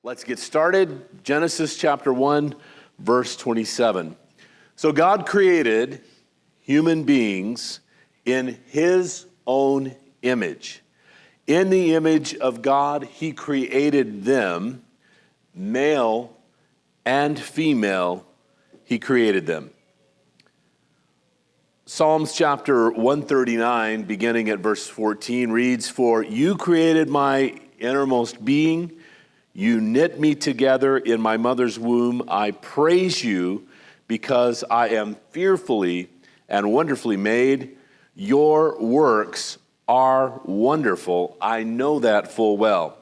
Let's get started. Genesis chapter 1, verse 27. So God created human beings in his own image. In the image of God, he created them, male and female, he created them. Psalms chapter 139, beginning at verse 14, reads, "For you created my innermost being. You knit me together in my mother's womb. I praise you because I am fearfully and wonderfully made. Your works are wonderful. I know that full well."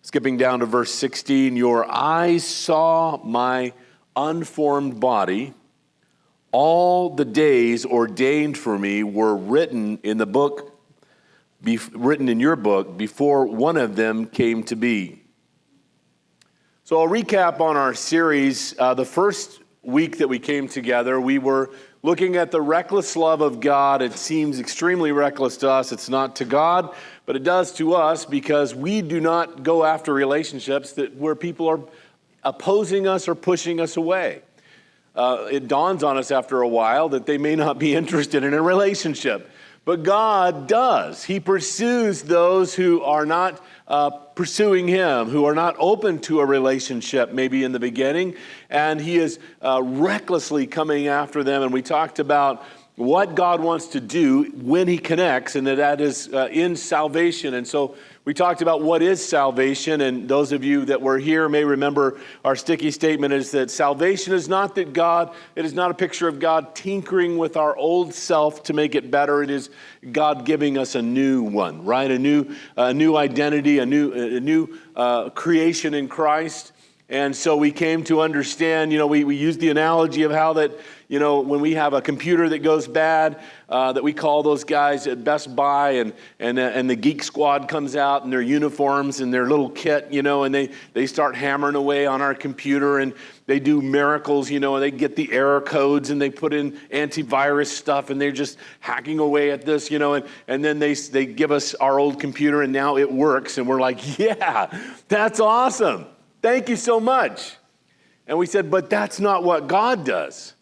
Skipping down to verse 16, "Your eyes saw my unformed body. All the days ordained for me were written in your book before one of them came to be." So I'll recap on our series. The first week that we came together, we were looking at the reckless love of God. It seems extremely reckless to us. It's not to God, but it does to us because we do not go after relationships where people are opposing us or pushing us away. It dawns on us after a while that they may not be interested in a relationship. But God does. He pursues those who are not pursuing him, who are not open to a relationship maybe in the beginning, and he is recklessly coming after them. And we talked about what God wants to do when he connects, and that is in salvation. And so we talked about what is salvation, and those of you that were here may remember our sticky statement is that salvation is not it is not a picture of God tinkering with our old self to make it better. It is God giving us a new one, right? A new identity, a new creation in Christ. And so we came to understand, we used the analogy of how that, when we have a computer that goes bad, that we call those guys at Best Buy and the Geek Squad comes out in their uniforms and their little kit, and they start hammering away on our computer and they do miracles, and they get the error codes and they put in antivirus stuff and they're just hacking away at this, and then they give us our old computer and now it works and we're like, yeah, that's awesome. Thank you so much. And we said, but that's not what God does.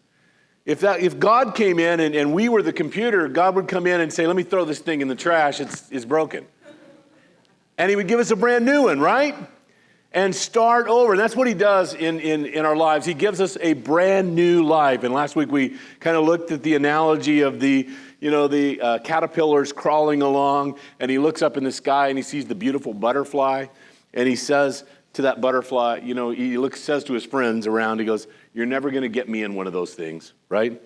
If God came in and we were the computer, God would come in and say, let me throw this thing in the trash, it's broken. And he would give us a brand new one, right? And start over. And that's what he does in our lives. He gives us a brand new life. And last week we kind of looked at the analogy of the caterpillars crawling along, and he looks up in the sky and he sees the beautiful butterfly, and he says to that butterfly, he says to his friends around, he goes, "You're never going to get me in one of those things," right?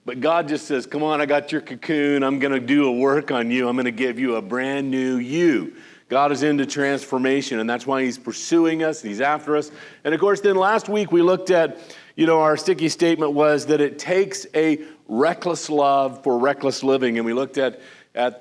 But God just says, "Come on, I got your cocoon. I'm going to do a work on you. I'm going to give you a brand new you." God is into transformation, and that's why he's pursuing us, and he's after us. And of course, then last week we looked at, our sticky statement was that it takes a reckless love for reckless living, and we looked at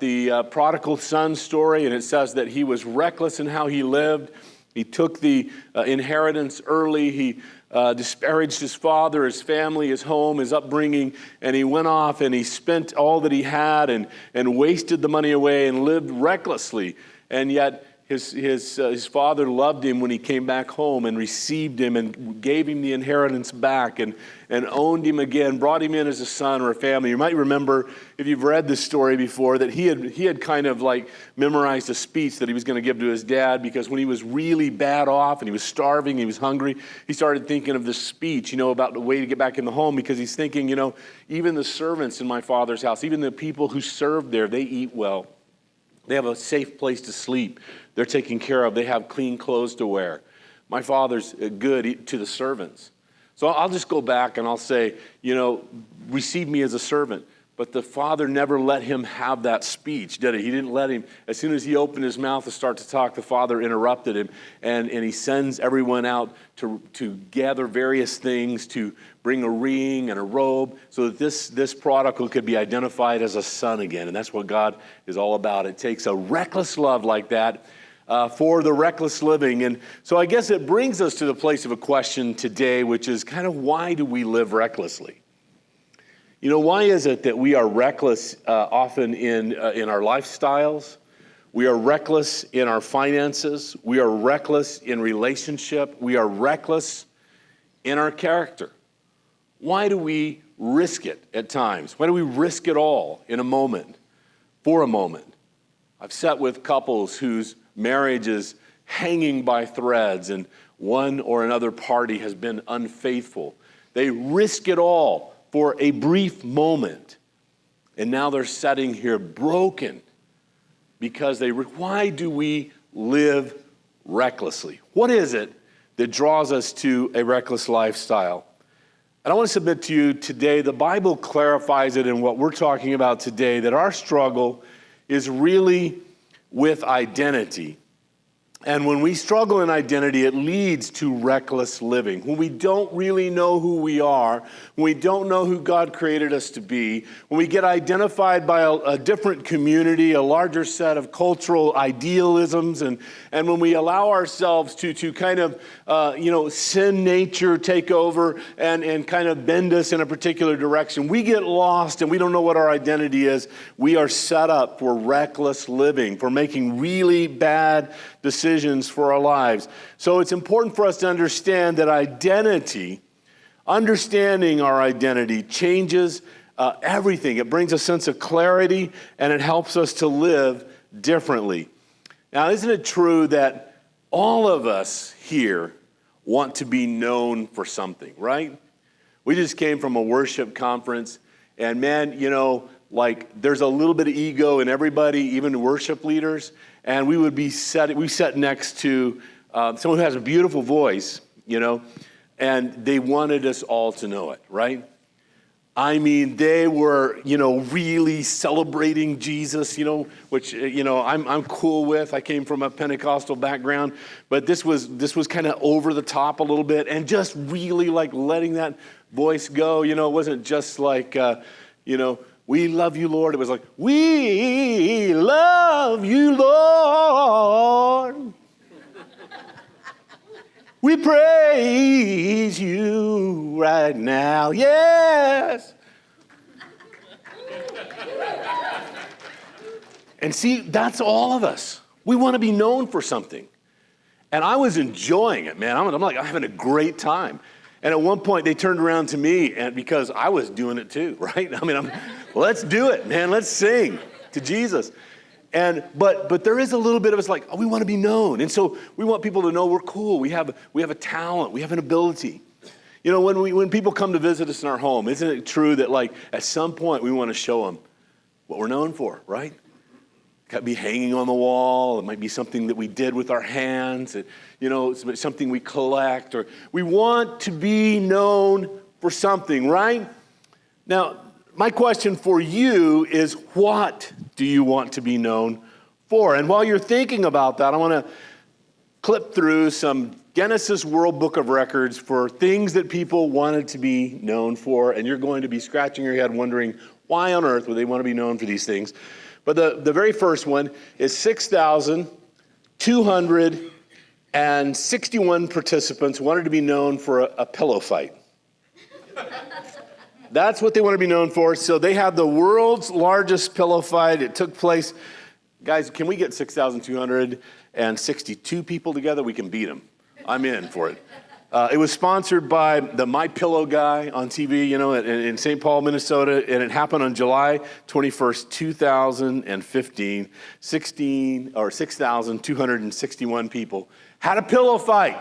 the prodigal son story, and it says that he was reckless in how he lived. He took the inheritance early. He disparaged his father, his family, his home, his upbringing, and he went off and he spent all that he had and wasted the money away and lived recklessly. And yet his father loved him when he came back home and received him and gave him the inheritance back and owned him again, brought him in as a son or a family. You might remember, if you've read this story before, that he had kind of like memorized a speech that he was going to give to his dad, because when he was really bad off and he was starving, he was hungry, he started thinking of this speech, about the way to get back in the home, because he's thinking, even the servants in my father's house, even the people who serve there, they eat well. They have a safe place to sleep. They're taken care of. They have clean clothes to wear. My father's good to the servants. So I'll just go back and I'll say, receive me as a servant. But the father never let him have that speech, did he? He didn't let him. As soon as he opened his mouth to start to talk, the father interrupted him. And he sends everyone out to gather various things, to bring a ring and a robe, so that this prodigal could be identified as a son again. And that's what God is all about. It takes a reckless love like that for the reckless living. And so I guess it brings us to the place of a question today, which is kind of, why do we live recklessly? Why is it that we are reckless often in our lifestyles? We are reckless in our finances. We are reckless in relationship. We are reckless in our character. Why do we risk it at times? Why do we risk it all in a moment, for a moment? I've sat with couples whose marriage is hanging by threads and one or another party has been unfaithful. They risk it all for a brief moment. And now they're sitting here broken because why do we live recklessly? What is it that draws us to a reckless lifestyle? And I want to submit to you today, the Bible clarifies it in what we're talking about today, that our struggle is really with identity. And when we struggle in identity, it leads to reckless living. When we don't really know who we are, when we don't know who God created us to be, when we get identified by a different community, a larger set of cultural idealisms, and when we allow ourselves to kind of, sin nature take over and kind of bend us in a particular direction, we get lost and we don't know what our identity is. We are set up for reckless living, for making really bad decisions for our lives. So it's important for us to understand that understanding our identity changes everything. It brings a sense of clarity and it helps us to live differently. Now, isn't it true that all of us here want to be known for something, right? We just came from a worship conference and man, there's a little bit of ego in everybody, even worship leaders. And we sat next to someone who has a beautiful voice, and they wanted us all to know it, right? I mean, they were, really celebrating Jesus, which, I'm cool with. I came from a Pentecostal background, but this was kind of over the top a little bit and just really like letting that voice go. It wasn't just like, we love you, Lord. It was like, we love you, Lord. We praise you right now. Yes. And see, that's all of us. We want to be known for something. And I was enjoying it, man. I'm having a great time. And at one point, they turned around to me, and because I was doing it too, right? Let's do it, man. Let's sing to Jesus. But there is a little bit of us like, we want to be known. And so we want people to know we're cool. We have a talent. We have an ability. When people come to visit us in our home, isn't it true that at some point we want to show them what we're known for, right? It could be hanging on the wall. It might be something that we did with our hands. It's something we collect. Or we want to be known for something, right? Now, my question for you is, what do you want to be known for? And while you're thinking about that, I want to clip through some Guinness World Book of Records for things that people wanted to be known for. And you're going to be scratching your head wondering, why on earth would they want to be known for these things? But the very first one is 6,261 participants wanted to be known for a pillow fight. That's what they want to be known for. So they had the world's largest pillow fight. It took place. Guys, can we get 6,262 people together? We can beat them. I'm in for it. It was sponsored by the My Pillow guy on TV, in St. Paul, Minnesota, and it happened on July 21st, 2015. 6,261 people had a pillow fight.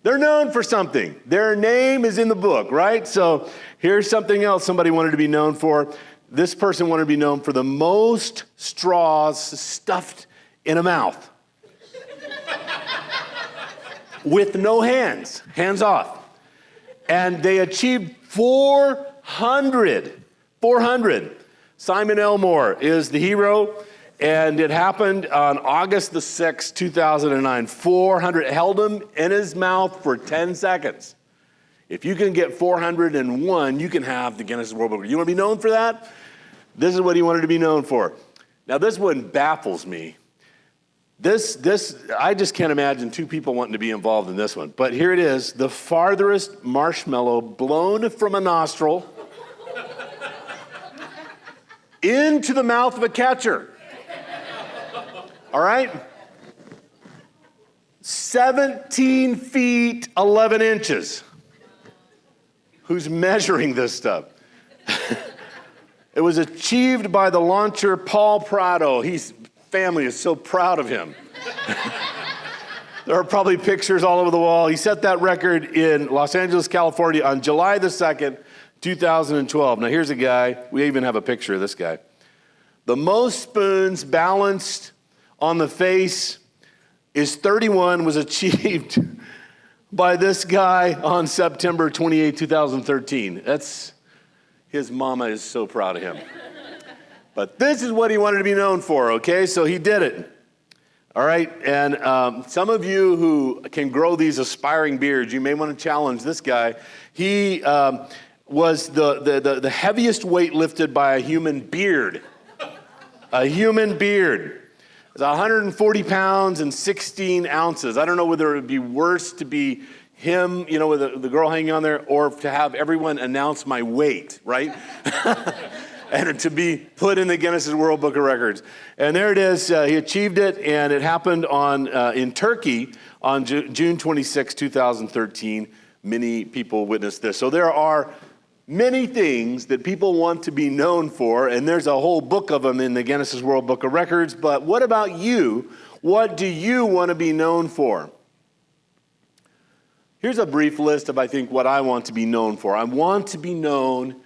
They're known for something. Their name is in the book, right? So here's something else somebody wanted to be known for. This person wanted to be known for the most straws stuffed in a mouth. With no hands off. And they achieved 400. Simon Elmore is the hero. And it happened on August the 6th, 2009. 400, held him in his mouth for 10 seconds. If you can get 401, you can have the Guinness World Book. You want to be known for that? This is what he wanted to be known for. Now, this one baffles me. I just can't imagine two people wanting to be involved in this one. But here it is, the farthest marshmallow blown from a nostril into the mouth of a catcher. All right? 17 feet, 11 inches. Who's measuring this stuff? It was achieved by the launcher Paul Prado. His family is so proud of him. There are probably pictures all over the wall. He set that record in Los Angeles, California on July the 2nd, 2012. Now here's a guy. We even have a picture of this guy. The most spoons balanced on the face is 31, was achieved by this guy on September 28, 2013. His mama is so proud of him. But this is what he wanted to be known for, okay? So he did it. All right, and some of you who can grow these aspiring beards, you may want to challenge this guy. He was the heaviest weight lifted by a human beard. A human beard. It's 140 pounds and 16 ounces. I don't know whether it would be worse to be him, with the girl hanging on there, or to have everyone announce my weight, right? And to be put in the Guinness World Book of Records. And there it is. He achieved it, and it happened in Turkey on June 26, 2013. Many people witnessed this. So there are many things that people want to be known for, and there's a whole book of them in the Guinness World Book of Records. But what about you? What do you want to be known for? Here's a brief list of, I think, what I want to be known for. I want to be known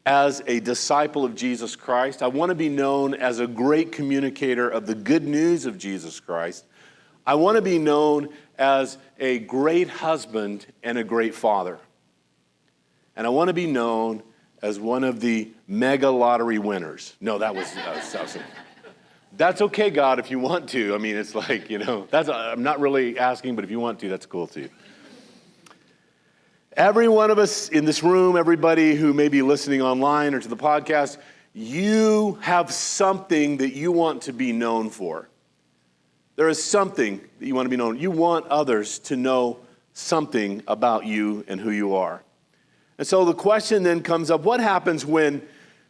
as a disciple of Jesus Christ. I want to be known as a great communicator of the good news of Jesus Christ. I want to be known as a great husband and a great father. And I want to be known as one of the mega lottery winners. No, that was that's okay, God, if you want to. I mean, it's like, I'm not really asking, but if you want to, that's cool too. Every one of us in this room, everybody who may be listening online or to the podcast, you have something that you want to be known for. There is something that you want to be known. You want others to know something about you and who you are. And so the question then comes up, what happens when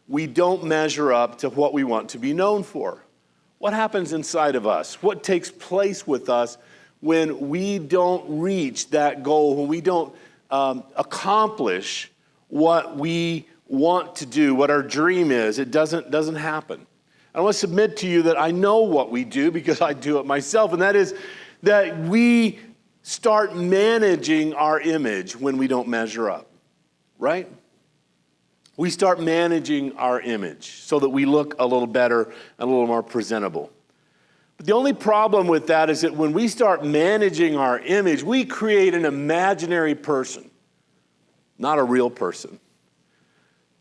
we don't measure up to what we want to be known for? What happens inside of us? What takes place with us when we don't reach that goal, when we don't accomplish what we want to do, what our dream is? It doesn't happen. I want to submit to you that I know what we do because I do it myself, and that is that we start managing our image when we don't measure up, right? We start managing our image so that we look a little better and a little more presentable. But the only problem with that is that when we start managing our image, we create an imaginary person, not a real person.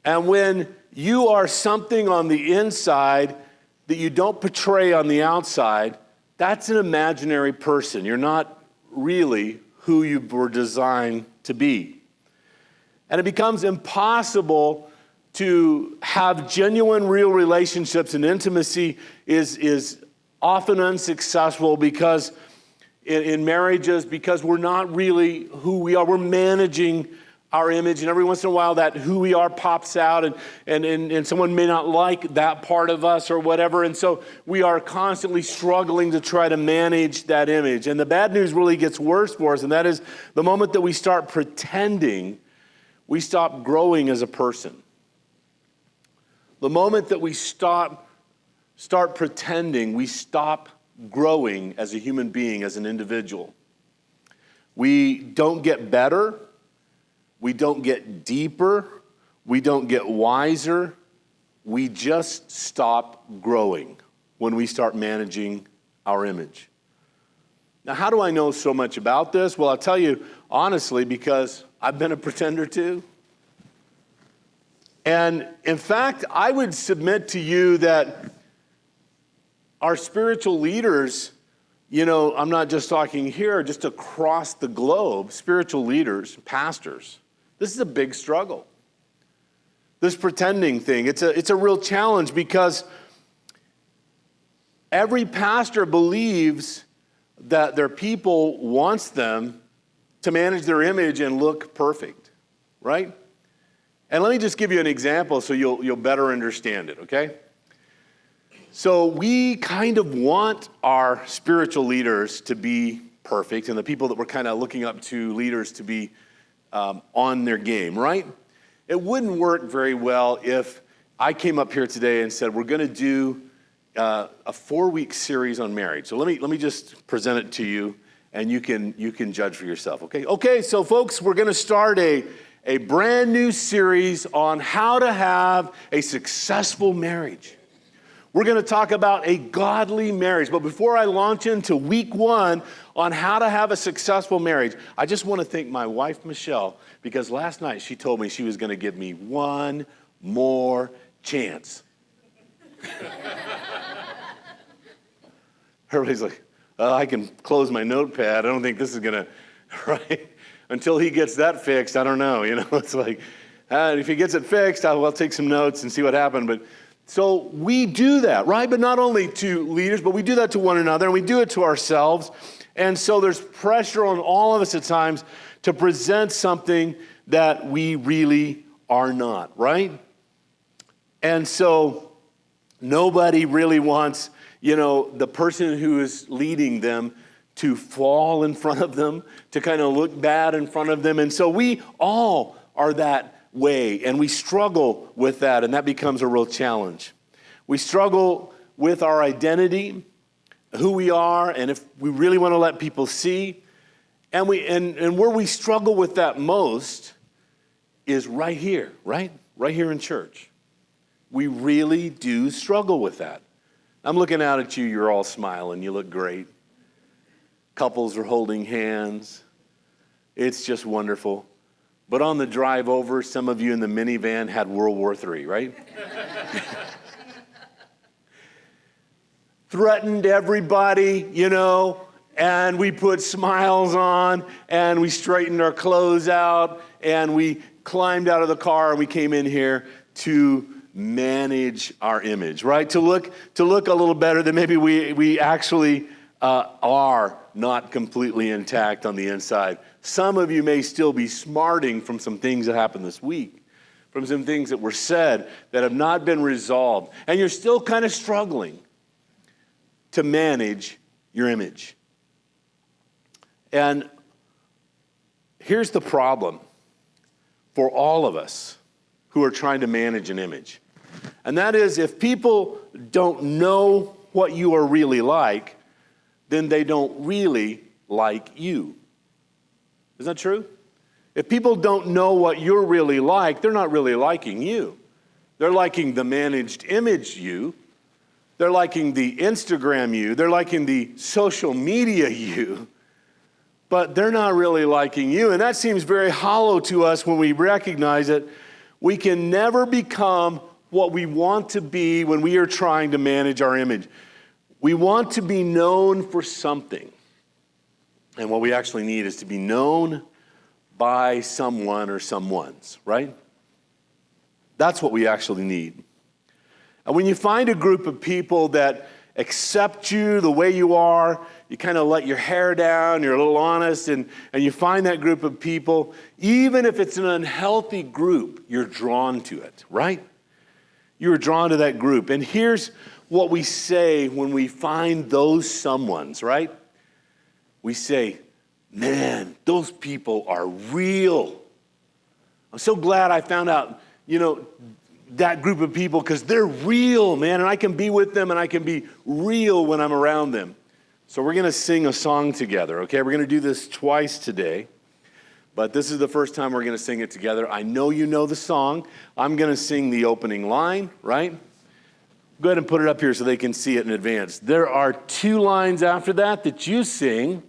And when you are something on the inside that you don't portray on the outside, that's an imaginary person. You're not really who you were designed to be. And it becomes impossible to have genuine, real relationships, and intimacy is often unsuccessful because in marriages, because we're not really who we are. We're managing our image, and every once in a while that who we are pops out, and someone may not like that part of us or whatever, and so we are constantly struggling to try to manage that image. And the bad news really gets worse for us, and that is the moment that we start pretending, we stop growing as a person. The moment that we start pretending, we stop growing as a human being, as an individual. We don't get better. We don't get deeper. We don't get wiser. We just stop growing when we start managing our image. Now, how do I know so much about this? Well, I'll tell you honestly, because I've been a pretender too. And in fact, I would submit to you that our spiritual leaders, I'm not just talking here, just across the globe, spiritual leaders, pastors, this is a big struggle. This pretending thing, it's a real challenge because every pastor believes that their people wants them to manage their image and look perfect, right? And let me just give you an example so you'll better understand it, okay? So we kind of want our spiritual leaders to be perfect and the people that we're kind of looking up to leaders to be on their game, right? It wouldn't work very well if I came up here today and said, we're going to do a 4-week series on marriage. So let me just present it to you, and you can judge for yourself, okay? Okay, so folks, we're going to start a brand new series on how to have a successful marriage. We're going to talk about a godly marriage. But before I launch into week 1 on how to have a successful marriage, I just want to thank my wife, Michelle, because last night she told me she was going to give me one more chance. Everybody's like, oh, I can close my notepad. I don't think this is going to, right? Until he gets that fixed, I don't know. It's like, if he gets it fixed, I'll take some notes and see what happened. But so we do that, right? But not only to leaders, but we do that to one another, and we do it to ourselves. And so there's pressure on all of us at times to present something that we really are not, right? And so nobody really wants, the person who is leading them to fall in front of them, to kind of look bad in front of them. And so we all are that way, and we struggle with that, and that becomes a real challenge. We struggle with our identity, who we are, and if we really want to let people see. And where we struggle with that most is right here, right? Right here in church. We really do struggle with that. I'm looking out at you, you're all smiling, you look great. Couples are holding hands. It's just wonderful. But on the drive over, some of you in the minivan had World War III, right? Threatened everybody, and we put smiles on, and we straightened our clothes out, and we climbed out of the car, and we came in here to manage our image, right? To look a little better than maybe we actually are not completely intact on the inside. Some of you may still be smarting from some things that happened this week, from some things that were said that have not been resolved, and you're still kind of struggling to manage your image. And here's the problem for all of us who are trying to manage an image. And that is, if people don't know what you are really like, then they don't really like you. Isn't that true? If people don't know what you're really like, they're not really liking you. They're liking the managed image you. They're liking the Instagram you. They're liking the social media you. But they're not really liking you. And that seems very hollow to us when we recognize that we can never become what we want to be when we are trying to manage our image. We want to be known for something. And what we actually need is to be known by someone or someones, right? That's what we actually need. And when you find a group of people that accept you the way you are, you kind of let your hair down, you're a little honest, and you find that group of people, even if it's an unhealthy group, you're drawn to it, right? You're drawn to that group. And here's what we say when we find those someones, right? We say, man, those people are real. I'm so glad I found out, that group of people, because they're real, man, and I can be with them and I can be real when I'm around them. So we're going to sing a song together, okay? We're going to do this twice today, but this is the first time we're going to sing it together. I know you know the song. I'm going to sing the opening line, right? Go ahead and put it up here so they can see it in advance. There are 2 lines after that you sing,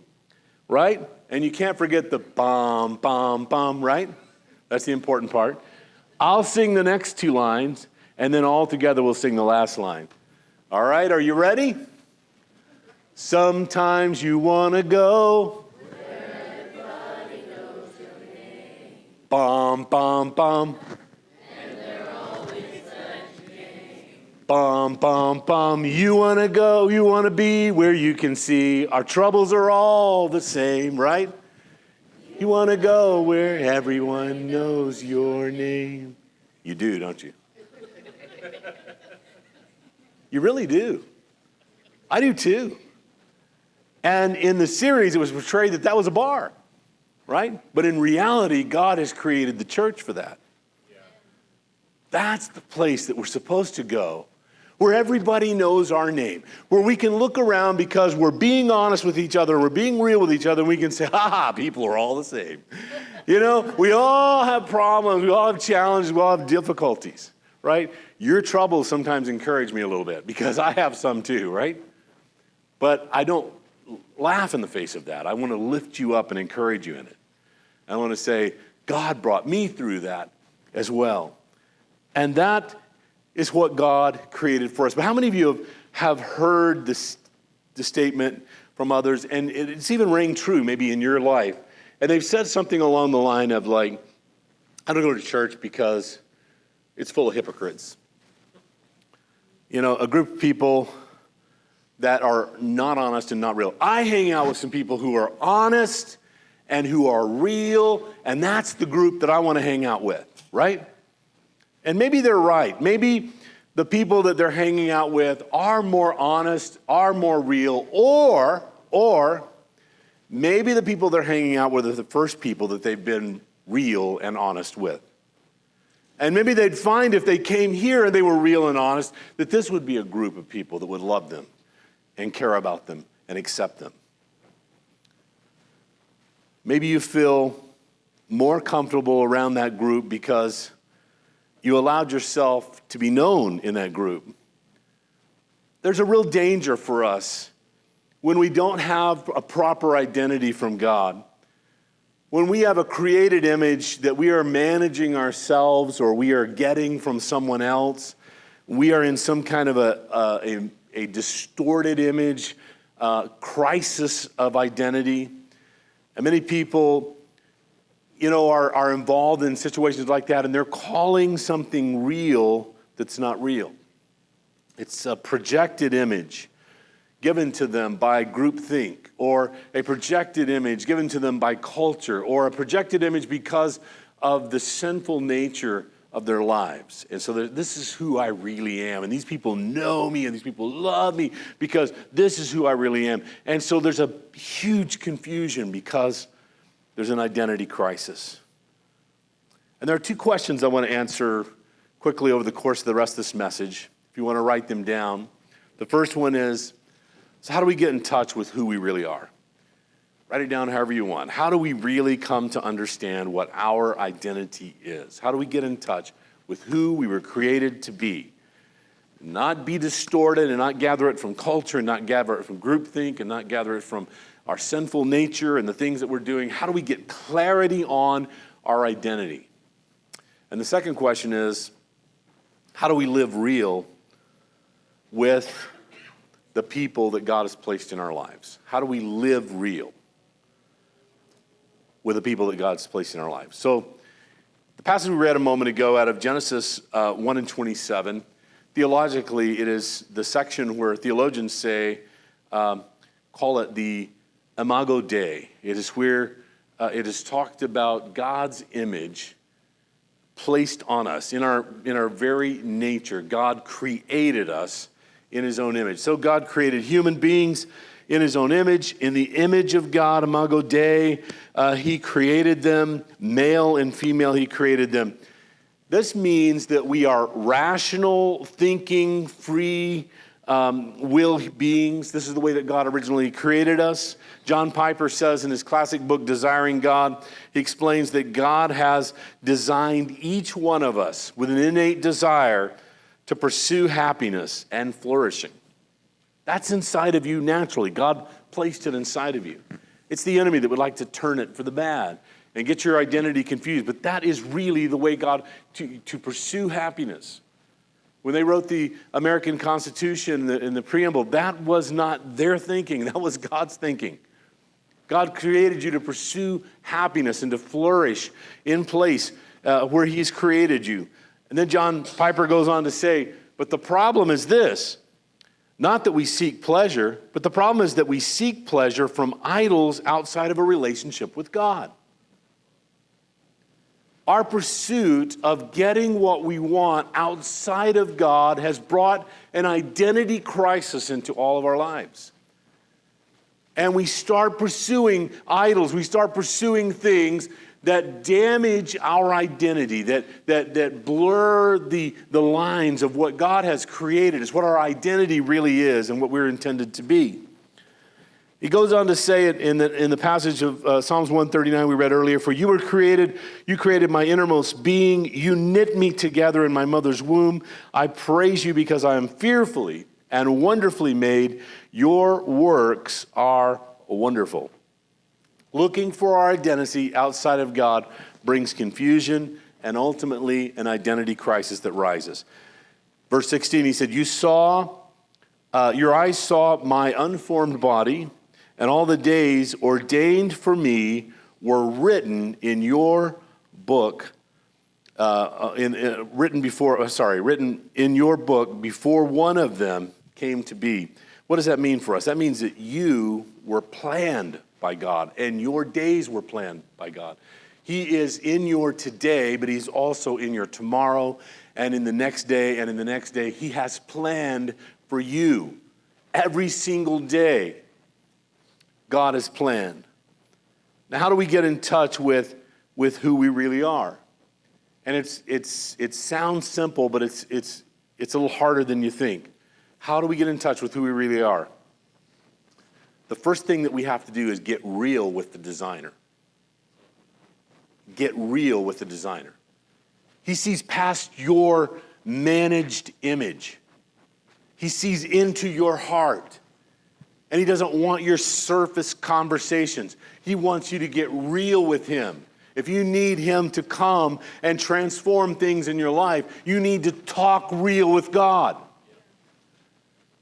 right? And you can't forget the bum, bum, bum, right? That's the important part. I'll sing the next 2 lines, and then all together we'll sing the last line. All right, are you ready? Sometimes you want to go where everybody knows your name. Bum, bum, bum. And they're always such a game. Bum, bum, bum. You want to go, you want to be where you can see our troubles are all the same, right? You want to go where everyone knows your name. You do, don't you? You really do. I do too. And in the series, it was portrayed that that was a bar, right? But in reality, God has created the church for that. Yeah. That's the place that we're supposed to go, where everybody knows our name, where we can look around because we're being honest with each other, we're being real with each other, and we can say, ha, people are all the same. You know, we all have problems, we all have challenges, we all have difficulties, right? Your troubles sometimes encourage me a little bit because I have some too, right? But I don't laugh in the face of that. I want to lift you up and encourage you in it. I want to say, God brought me through that as well. And that is what God created for us. But how many of you have heard the statement from others, and it's even rang true maybe in your life, and they've said something along the line of like, I don't go to church because it's full of hypocrites. You know, a group of people that are not honest and not real. I hang out with some people who are honest and who are real, and that's the group that I want to hang out with, right? And maybe they're right. Maybe the people that they're hanging out with are more honest, are more real, or maybe the people they're hanging out with are the first people that they've been real and honest with. And maybe they'd find if they came here and they were real and honest, that this would be a group of people that would love them and care about them and accept them. Maybe you feel more comfortable around that group because you allowed yourself to be known in that group. There's a real danger for us when we don't have a proper identity from God. When we have a created image that we are managing ourselves or we are getting from someone else, we are in some kind of a distorted image, crisis of identity. And many people, you know, are involved in situations like that, and they're calling something real that's not real. It's a projected image given to them by groupthink, or a projected image given to them by culture, or a projected image because of the sinful nature of their lives. And so this is who I really am. And these people know me and these people love me because this is who I really am. And so there's a huge confusion because there's an identity crisis. And there are two questions I want to answer quickly over the course of the rest of this message, if you want to write them down. The first one is, so how do we get in touch with who we really are? Write it down however you want. How do we really come to understand what our identity is? How do we get in touch with who we were created to be? Not be distorted and not gather it from culture and not gather it from groupthink and not gather it from our sinful nature and the things that we're doing. How do we get clarity on our identity? And the second question is, how do we live real with the people that God has placed in our lives? How do we live real with the people that God's placed in our lives? So the passage we read a moment ago out of Genesis 1 and 27, theologically, it is the section where theologians say, call it the Imago Dei. It is where it is talked about God's image placed on us. In our very nature, God created us in his own image. So God created human beings in his own image. In the image of God, Imago Dei, he created them. Male and female, he created them. This means that we are rational, thinking, free will beings. This is the way that God originally created us. John Piper says in his classic book, Desiring God, he explains that God has designed each one of us with an innate desire to pursue happiness and flourishing. That's inside of you naturally. God placed it inside of you. It's the enemy that would like to turn it for the bad and get your identity confused. But that is really the way God, to pursue happiness. When they wrote the American Constitution in the preamble, that was not their thinking. That was God's thinking. God created you to pursue happiness and to flourish in place where he's created you. And then John Piper goes on to say, but the problem is this, not that we seek pleasure, but the problem is that we seek pleasure from idols outside of a relationship with God. Our pursuit of getting what we want outside of God has brought an identity crisis into all of our lives. And we start pursuing idols. We start pursuing things that damage our identity, that blur the lines of what God has created. It's what our identity really is and what we're intended to be. He goes on to say it in the passage of Psalms 139 we read earlier, "For you created my innermost being. You knit me together in my mother's womb. I praise you because I am fearfully and wonderfully made. Your works are wonderful." Looking for our identity outside of God brings confusion and ultimately an identity crisis that rises. Verse 16, he said, your eyes saw my unformed body, and all the days ordained for me were written in your book, written in your book before one of them came to be. What does that mean for us? That means that you were planned by God, and your days were planned by God. He is in your today, but he's also in your tomorrow, and in the next day, and in the next day. He has planned for you every single day. God has planned. Now, how do we get in touch with who we really are? And it sounds simple, but it's a little harder than you think. How do we get in touch with who we really are? The first thing that we have to do is get real with the designer. Get real with the designer. He sees past your managed image. He sees into your heart. And he doesn't want your surface conversations. He wants you to get real with him. If you need him to come and transform things in your life, you need to talk real with God.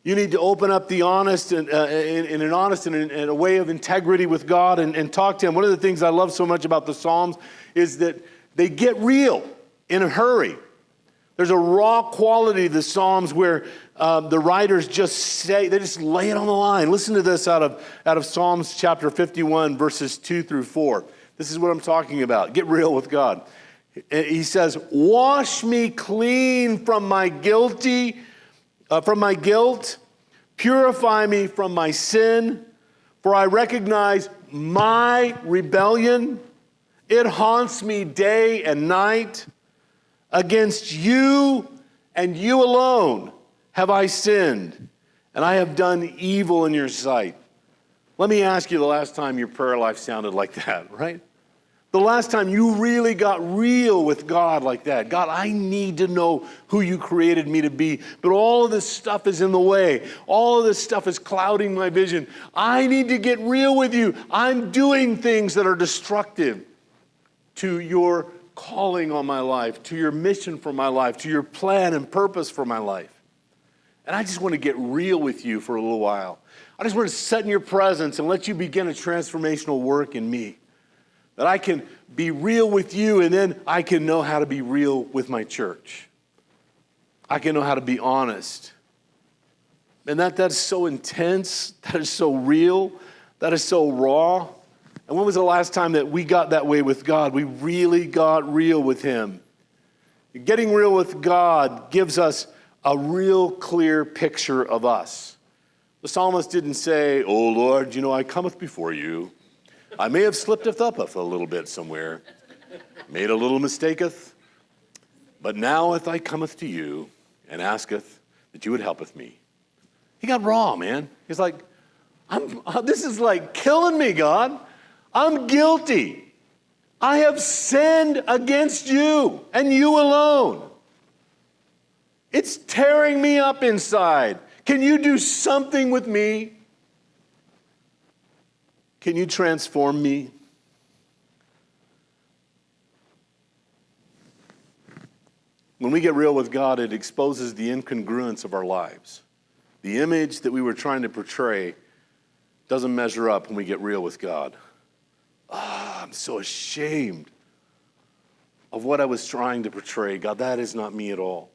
You need to open up the honest and in an honest and in a way of integrity with God and talk to him. One of the things I love so much about the Psalms is that they get real in a hurry. There's a raw quality to the Psalms where the writers they just lay it on the line. Listen to this out of Psalms chapter 51, verses 2 through 4. This is what I'm talking about. Get real with God. He says, "Wash me clean from my guilt. Purify me from my sin, for I recognize my rebellion. It haunts me day and night. Against you and you alone have I sinned, and I have done evil in your sight." Let me ask you the last time your prayer life sounded like that, right? The last time you really got real with God like that. God, I need to know who you created me to be, but all of this stuff is in the way. All of this stuff is clouding my vision. I need to get real with you. I'm doing things that are destructive to your calling on my life, to your mission for my life, to your plan and purpose for my life. And I just want to get real with you for a little while. I just want to sit in your presence and let you begin a transformational work in me. That I can be real with you, and then I can know how to be real with my church. I can know how to be honest. And that's so intense, that is so real, that is so raw. And when was the last time that we got that way with God? We really got real with him. Getting real with God gives us a real clear picture of us. The psalmist didn't say, "Oh Lord, I cometh before you. I may have slipped up a little bit somewhere, made a little mistaketh, but now if I cometh to you and asketh that you would helpeth me." He got raw, man. He's like, this is like killing me, God. I'm guilty. I have sinned against you and you alone. It's tearing me up inside. Can you do something with me? Can you transform me? When we get real with God, it exposes the incongruence of our lives. The image that we were trying to portray doesn't measure up when we get real with God. I'm so ashamed of what I was trying to portray. God, that is not me at all.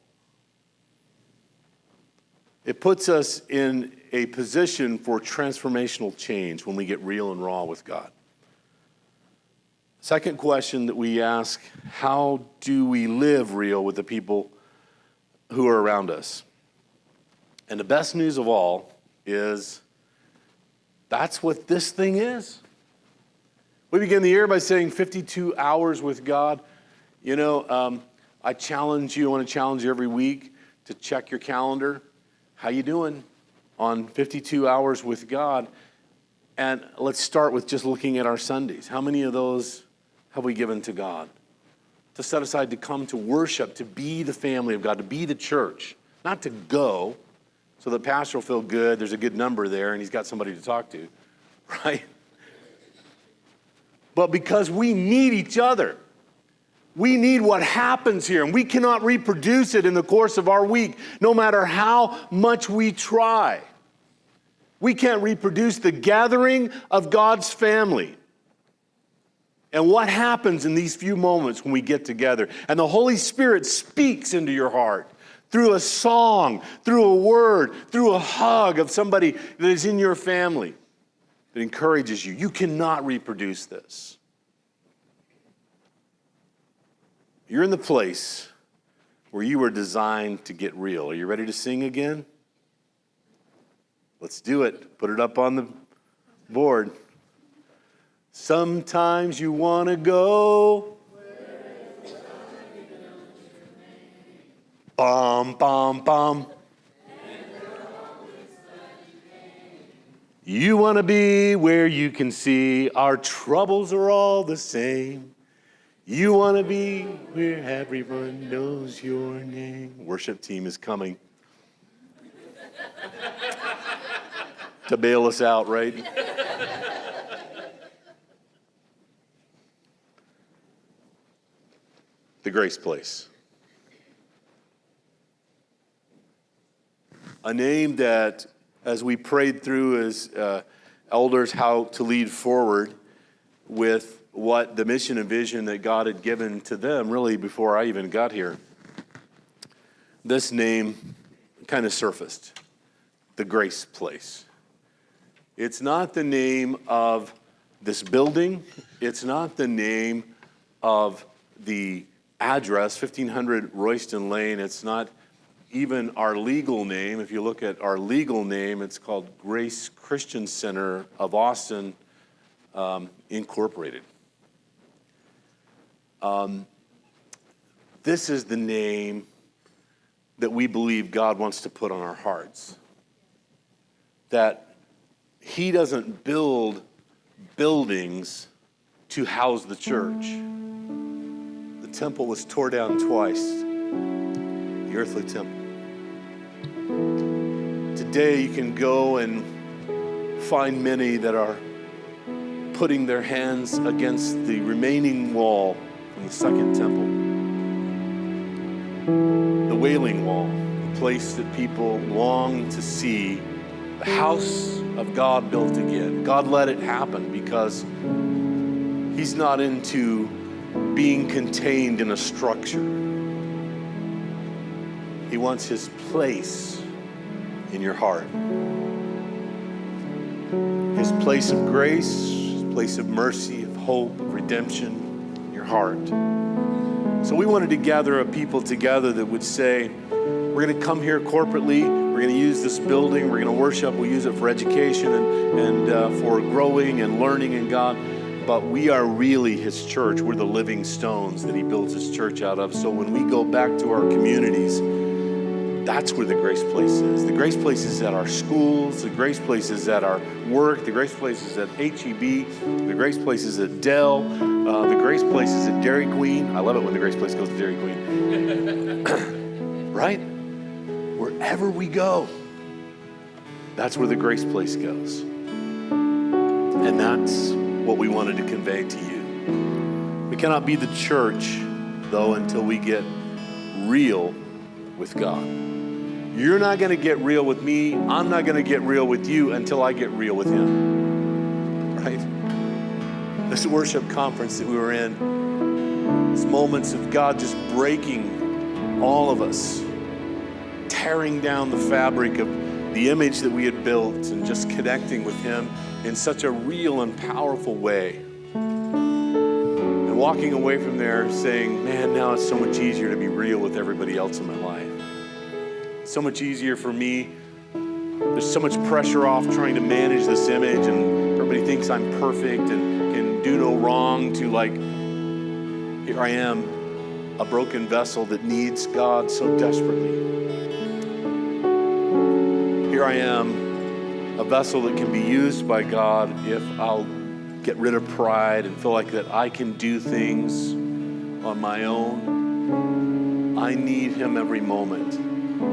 It puts us in a position for transformational change when we get real and raw with God. Second question that we ask, how do we live real with the people who are around us? And the best news of all is that's what this thing is. We begin the year by saying 52 hours with God. You know, I want to challenge you every week to check your calendar. How you doing on 52 hours with God? And let's start with just looking at our Sundays. How many of those have we given to God? To set aside to come to worship, to be the family of God, to be the church, not to go so the pastor will feel good, there's a good number there, and he's got somebody to talk to, right? But because we need each other. We need what happens here, and we cannot reproduce it in the course of our week, no matter how much we try. We can't reproduce the gathering of God's family. And what happens in these few moments when we get together? And the Holy Spirit speaks into your heart through a song, through a word, through a hug of somebody that is in your family that encourages you. You cannot reproduce this. You're in the place where you were designed to get real. Are you ready to sing again? Let's do it. Put it up on the board. Sometimes you want to go. Bum, bum, bum. You want to be where you can see our troubles are all the same. You want to be where everyone knows your name. Worship team is coming to bail us out, right? The Grace Place. A name that, as we prayed through as elders how to lead forward with what the mission and vision that God had given to them really before I even got here, this name kind of surfaced, the Grace Place. It's not the name of this building. It's not the name of the address, 1500 Royston Lane. It's not even our legal name. If you look at our legal name, it's called Grace Christian Center of Austin, Incorporated. This is the name that we believe God wants to put on our hearts. That He doesn't build buildings to house the church. The temple was torn down twice, the earthly temple. Today you can go and find many that are putting their hands against the remaining wall from the second temple. The Wailing Wall, the place that people long to see the house of God built again. God let it happen because He's not into being contained in a structure. He wants His place in your heart. His place of grace, His place of mercy, of hope, of redemption in your heart. So we wanted to gather a people together that would say, we're going to come here corporately, we're going to use this building, we're going to worship, we'll use it for education and for growing and learning in God. But we are really His church. We're the living stones that He builds His church out of. So when we go back to our communities, that's where the Grace Place is. The Grace Place is at our schools. The Grace Place is at our work. The Grace Place is at HEB. The Grace Place is at Dell. The Grace Place is at Dairy Queen. I love it when the Grace Place goes to Dairy Queen. Right? Wherever we go, that's where the Grace Place goes. And that's what we wanted to convey to you. We cannot be the church, though, until we get real with God. You're not going to get real with me. I'm not going to get real with you until I get real with Him. Right? This worship conference that we were in, these moments of God just breaking all of us, tearing down the fabric of the image that we had built and just connecting with Him in such a real and powerful way. walking away from there saying, man, now it's so much easier to be real with everybody else in my life. It's so much easier for me. There's so much pressure off trying to manage this image, and everybody thinks I'm perfect and can do no wrong, to like, here I am, a broken vessel that needs God so desperately. Here I am, a vessel that can be used by God if I'll get rid of pride and feel like that I can do things on my own. I need him every moment.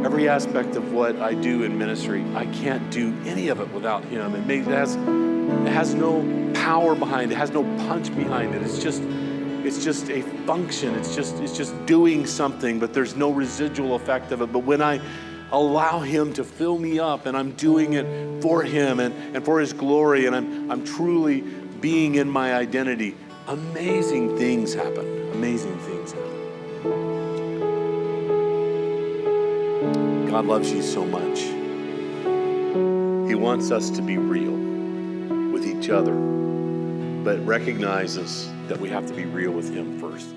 Every aspect of what I do in ministry, I can't do any of it without him. It has no power behind it, has no punch behind it. It's just a function. It's just doing something, but there's no residual effect of it. But when I allow him to fill me up and I'm doing it for him and for his glory, and I'm truly being in my identity, amazing things happen. Amazing things happen. God loves you so much. He wants us to be real with each other, but recognizes that we have to be real with him first.